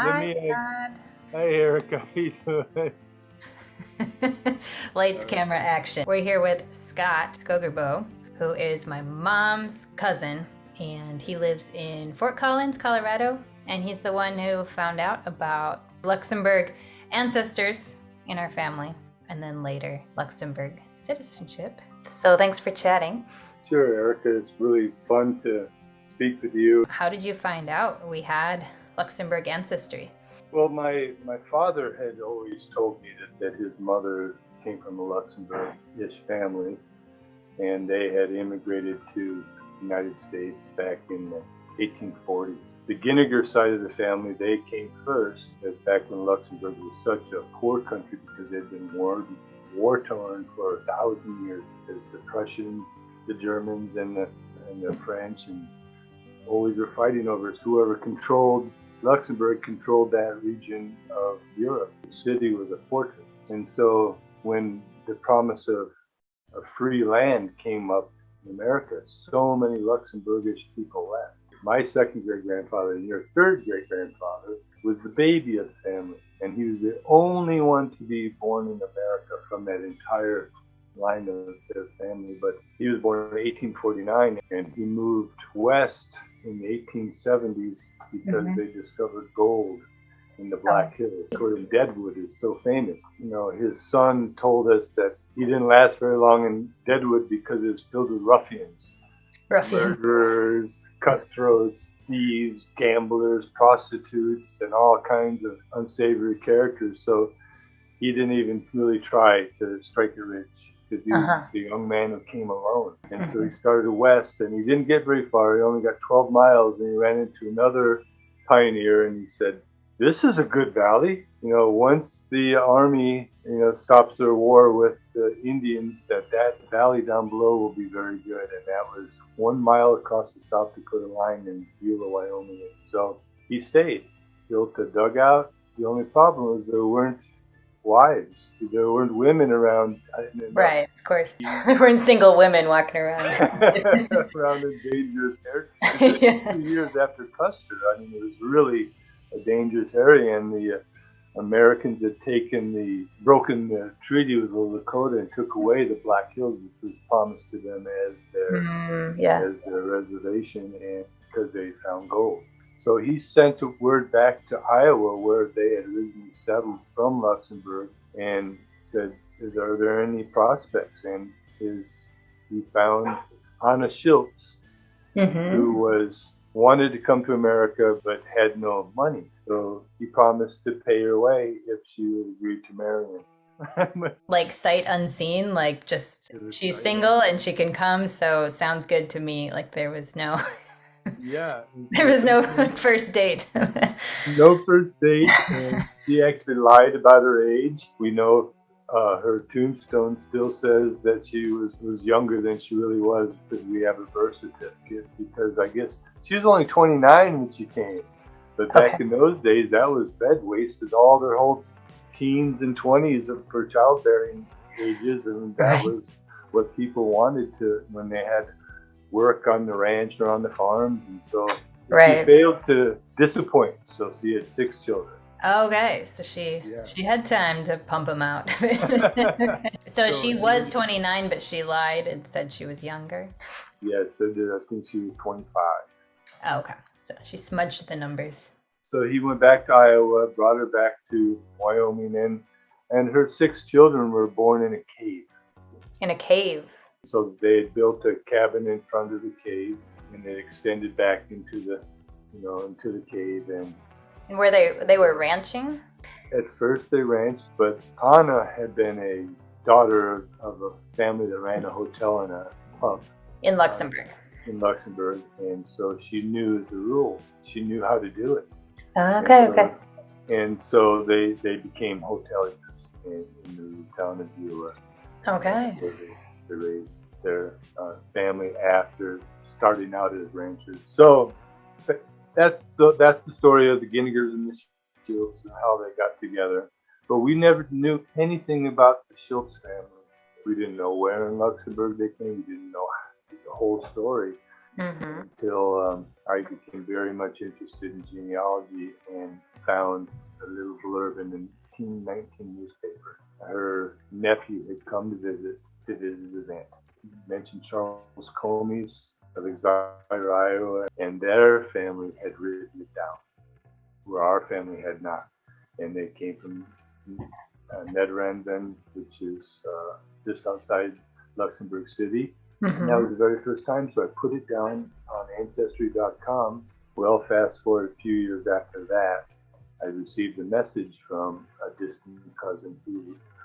Let Hi, me. Scott. Hi, Erica. How you doing? Lights, camera, action. We're here with Scott Skogerboe, who is my mom's cousin, and he lives in Fort Collins, Colorado. And he's the one who found out about Luxembourg ancestors in our family, and then later Luxembourg citizenship. So thanks for chatting. Sure, Erica. It's really fun to speak with you. How did you find out we had Luxembourg ancestry? Well, my father had always told me that his mother came from a Luxembourgish family, and they had immigrated to the United States back in the 1840s. The Ginniger side of the family, they came first, as back when Luxembourg was such a poor country because they'd been war-torn for 1,000 years, because the Prussians, the Germans, and the French, and always were fighting over it. Whoever controlled Luxembourg controlled that region of Europe. The city was a fortress. And so when the promise of free land came up in America, so many Luxembourgish people left. My second great-grandfather and your third great-grandfather was the baby of the family, and he was the only one to be born in America from that entire line of their family. But he was born in 1849, and he moved west in the 1870s because they discovered gold in the Black Hills, where Deadwood is so famous. You know, his son told us that he didn't last very long in Deadwood because it was filled with ruffians. Murderers, cutthroats, thieves, gamblers, prostitutes, and all kinds of unsavory characters. So he didn't even really try to strike it rich, because he was just a young man who came alone. And so he started west, and he didn't get very far. He only got 12 miles, and he ran into another pioneer, and he said, "This is a good valley. You know, once the army, stops their war with the Indians, that valley down below will be very good." And that was 1 mile across the South Dakota line in Beulah, Wyoming. So he stayed, built a dugout. The only problem was there weren't wives. There weren't women around. Right, of course. There weren't single women walking around. Around in dangerous areas. 2 years after Custer, I mean, it was really a dangerous area, and the Americans had broken the treaty with the Lakota and took away the Black Hills, which was promised to them as their reservation, and because they found gold. So he sent a word back to Iowa, where they had originally settled from Luxembourg, and said, "Are there any prospects?" And he found Anna Schultz, who wanted to come to America but had no money. So he promised to pay her way if she would agree to marry him. Like sight unseen, like just she's single and she can come, so sounds good to me. Like there was no there was no first date. No first date, and she actually lied about her age. We know her tombstone still says that she was younger than she really was, because we have a birth certificate, because I guess she was only 29 when she came. But back in those days, that wasted all their whole teens and 20s for childbearing ages, and that was what people wanted to when they had work on the ranch or on the farms. And so she failed to disappoint, so she had 6 children. Okay, so she had time to pump them out. So she was 29, but she lied and said she was younger? Yes, I think she was 25. Okay, so she smudged the numbers. So he went back to Iowa, brought her back to Wyoming, and her 6 children were born in a cave. In a cave? So they had built a cabin in front of the cave, and it extended back into the cave. And were they were ranching? At first they ranched, but Anna had been a daughter of a family that ran a hotel and a pub. In Luxembourg. And so she knew the rules. She knew how to do it. Okay. And so they became hoteliers in the town of Beulah. Okay. They raised their family after starting out as ranchers. So that's the story of the Ginnigers and the Schultz and how they got together. But we never knew anything about the Schultz family. We didn't know where in Luxembourg they came. We didn't know the whole story. until I became very much interested in genealogy and found a little blurb in the 1919 newspaper. Her nephew had come to visit his aunt. He mentioned Charles Comey's of Exira, Iowa, and their family had written it down, where our family had not. And they came from Nederlanden, which is just outside Luxembourg City. And that was the very first time, so I put it down on Ancestry.com. Well, fast forward a few years after that, I received a message from a distant cousin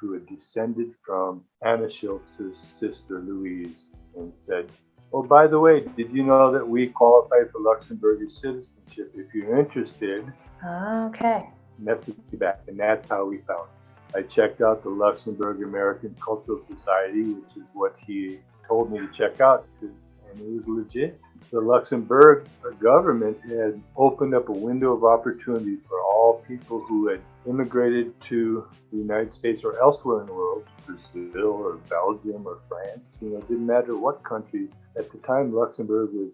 who had descended from Anna Schultz's sister Louise and said, "Oh, by the way, did you know that we qualify for Luxembourgish citizenship? If you're interested," Okay. message me back. And that's how we found it. I checked out the Luxembourg American Cultural Society, which is what he told me to check out, and it was legit. The Luxembourg government had opened up a window of opportunity for all people who had immigrated to the United States or elsewhere in the world, Brazil or Belgium or France. It didn't matter what country. At the time, Luxembourg was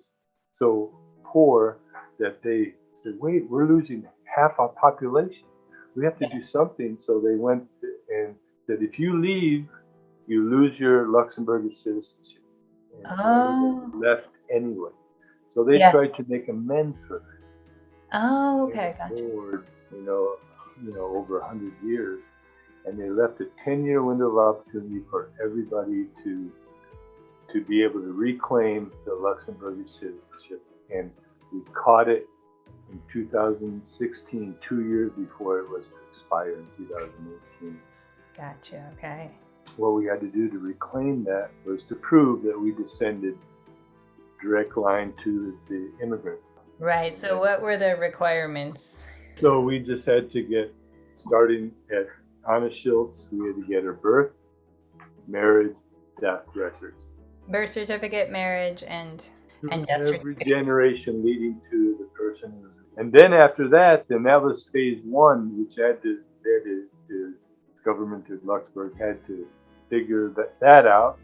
so poor that they said, "Wait, we're losing half our population. We have to do something." So they went and said, "If you leave, you lose your Luxembourgish citizenship." And left anyway. So they tried to make amends for that. Okay, gotcha. Forward, over 100 years, and they left a 10-year window of opportunity for everybody to be able to reclaim the Luxembourgish citizenship. And we caught it in 2016, 2 years before it was to expire in 2018. Gotcha, okay. What we had to do to reclaim that was to prove that we descended direct line to the immigrant. Right, so what were the requirements? So we just had to get, starting at Anna Schultz, we had to get her birth, marriage, death records. Birth certificate, marriage, and death Every certificate. generation leading to the person. And then after that, then that was phase one, which the government of Luxembourg had to figure that out,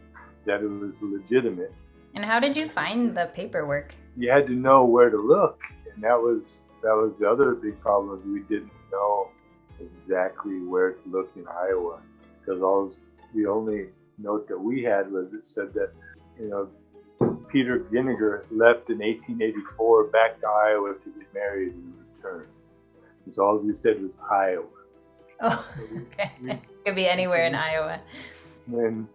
that it was legitimate. And how did you find the paperwork? You had to know where to look, and that was the other big problem. We didn't know exactly where to look in Iowa, because the only note that we had was it said that Peter Ginniger left in 1884 back to Iowa to get married and return. And so all we said was Iowa. Oh, okay. Could be anywhere in Iowa. When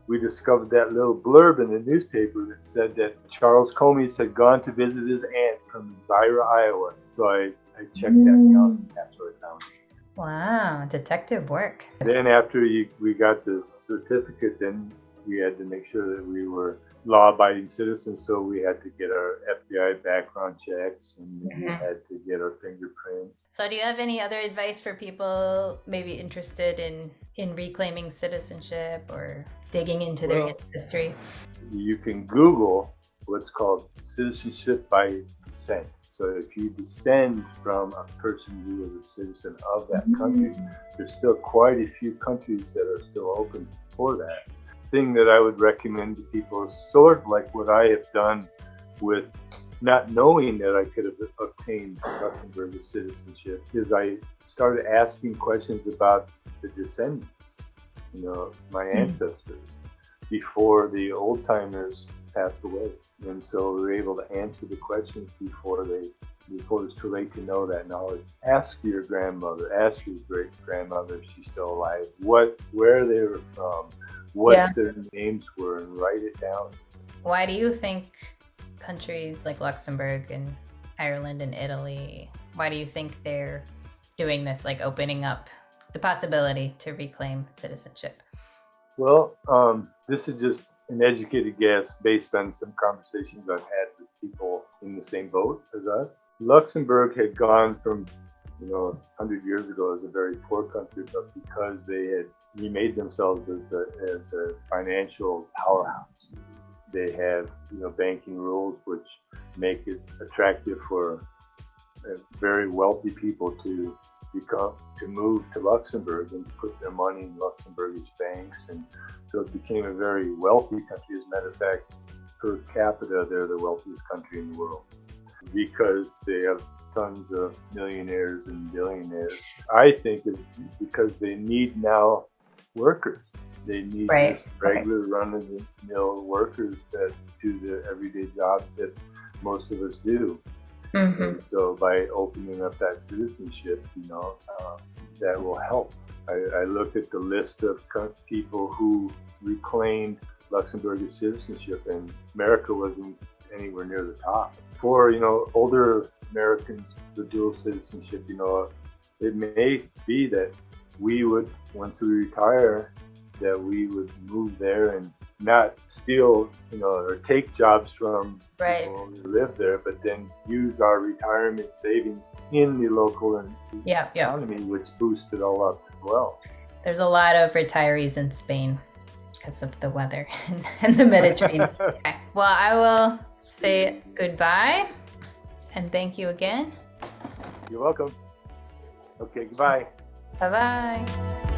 we discovered that little blurb in the newspaper that said that Charles Comey had gone to visit his aunt from Exira, Iowa. So I checked that out, and that's where I found it. Wow, detective work. Then after we got the certificate, then we had to make sure that we were law-abiding citizens, so we had to get our FBI background checks, and we had to get our fingerprints. So do you have any other advice for people maybe interested in reclaiming citizenship or digging into their history? You can Google what's called citizenship by descent. So if you descend from a person who was a citizen of that country, there's still quite a few countries that are still open for that. Thing that I would recommend to people is sort of like what I have done with not knowing that I could have obtained Luxembourg citizenship, is I started asking questions about the descendants, my ancestors, before the old timers passed away. And so we were able to answer the questions before it's too late to know that knowledge. Ask your grandmother, ask your great grandmother if she's still alive, where they were from, what their names were, and write it down. Why do you think countries like Luxembourg and Ireland and Italy, why do you think they're doing this, like opening up the possibility to reclaim citizenship? Well, this is just an educated guess based on some conversations I've had with people in the same boat as us. Luxembourg had gone from, 100 years ago as a very poor country, but because they had remade themselves as a financial powerhouse, they have, banking rules which make it attractive for very wealthy people to move to Luxembourg and put their money in Luxembourgish banks, and so it became a very wealthy country. As a matter of fact, per capita, they're the wealthiest country in the world because they have tons of millionaires and billionaires. I think it's because they need now workers. They need just regular run-of-the-mill workers that do the everyday jobs that most of us do. And so by opening up that citizenship, that will help. I looked at the list of people who reclaimed Luxembourgish citizenship, and America wasn't anywhere near the top. For older Americans, the dual citizenship, it may be that we would, once we retire, that we would move there and not steal, or take jobs from people who live there, but then use our retirement savings in the local economy, which boosts it all up as well. There's a lot of retirees in Spain because of the weather and the Mediterranean. Okay. Well, I will say goodbye and thank you again. You're welcome. Okay, goodbye. Bye-bye.